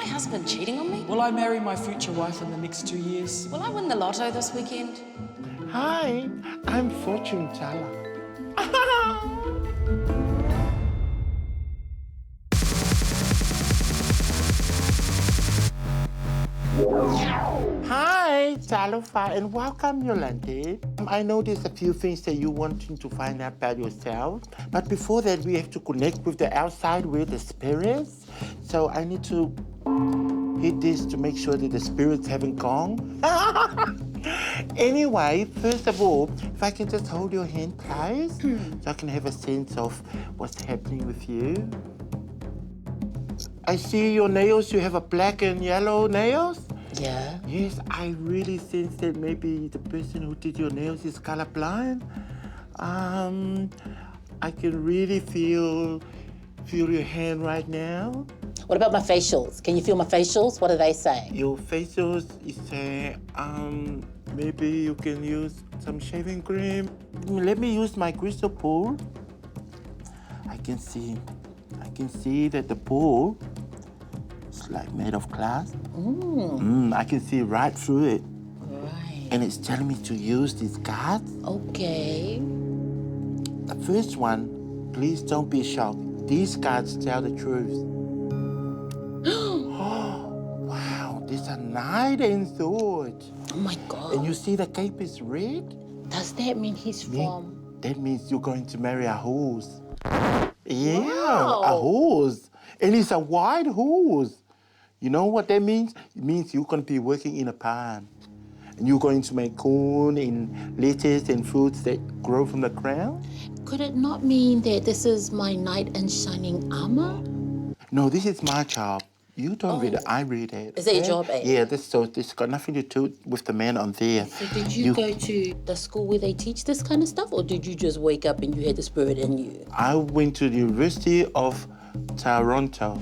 husband cheating on me? Will I marry my future wife in the next 2 years? Will I win the lotto this weekend? Hi, I'm Fortune Tala. Hi, Talofa, and welcome, Yolande. I know there's a few things that you wanting to find out about yourself, but before that, we have to connect with the outside with the spirits. So I need to hit this to make sure that the spirits haven't gone. Anyway, first of all, if I can just hold your hand, please, so I can have a sense of what's happening with you. I see your nails, you have a black and yellow nails. Yeah. Yes, I really sense that maybe the person who did your nails is colorblind. I can really feel your hand right now. What about my facials? Can you feel my facials? What are they saying? Your facials is maybe you can use some shaving cream. Let me use my crystal pool. I can see that the pool is like made of glass. I can see right through it. Right. And it's telling me to use these cards. Okay. The first one, please don't be shocked. These cards tell the truth. Wow, there's a knight and sword. Oh my God. And you see the cape is red? Does that mean he's from? That means you're going to marry a horse. Yeah, Wow. a horse. And it's a white horse. You know what that means? It means you're going to be working in a farm. And you're going to make corn and lettuce and fruits that grow from the ground. Could it not mean that this is my knight in shining armor? No, this is my job. You don't read it, I read it. Is that your job, eh? Yeah, this got nothing to do with the man on there. So did you go to the school where they teach this kind of stuff, or did you just wake up and you had the spirit in you? I went to the University of Toronto,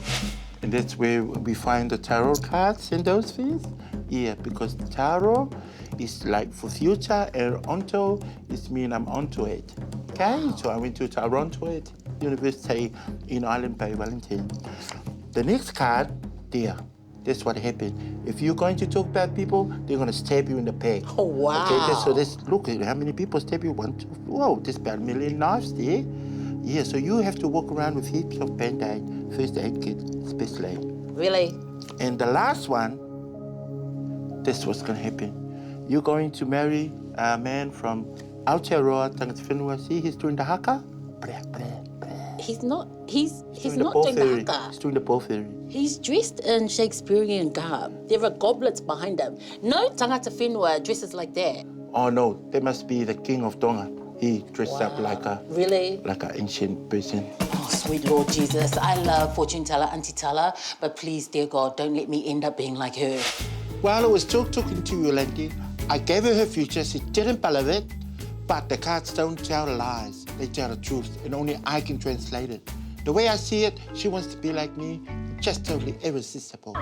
and that's where we find the tarot cards and those things. Yeah, because tarot is like for future, and onto is mean I'm onto it. Okay, so I went to Toronto University in Island Bay, Wellington. The next card, there. That's what happened. If you're going to talk about people, they're going to stab you in the back. Oh, wow. Okay, look at how many people stab you. Whoa, there's about 1 million knives there. Yeah, so you have to walk around with heaps of Band-Aid, first aid kit, especially. Really? And the last one, that's what's going to happen. You're going to marry a man from Aotearoa, Tangata Whenua. See, he's doing the haka. He's not doing the haka. He's doing the pōwhiri. He's dressed in Shakespearean garb. There are goblets behind him. No tangata whenua dresses like that. Oh no, that must be the king of Tonga. He dressed up like a Really? like an ancient person. Oh, sweet Lord Jesus. I love Fortune Tala, Auntie Tala, but please, dear God, don't let me end up being like her. While I was talking to Yolande, I gave her future. She didn't believe it, but the cards don't tell lies. They tell the truth, and only I can translate it. The way I see it, she wants to be like me, just totally irresistible.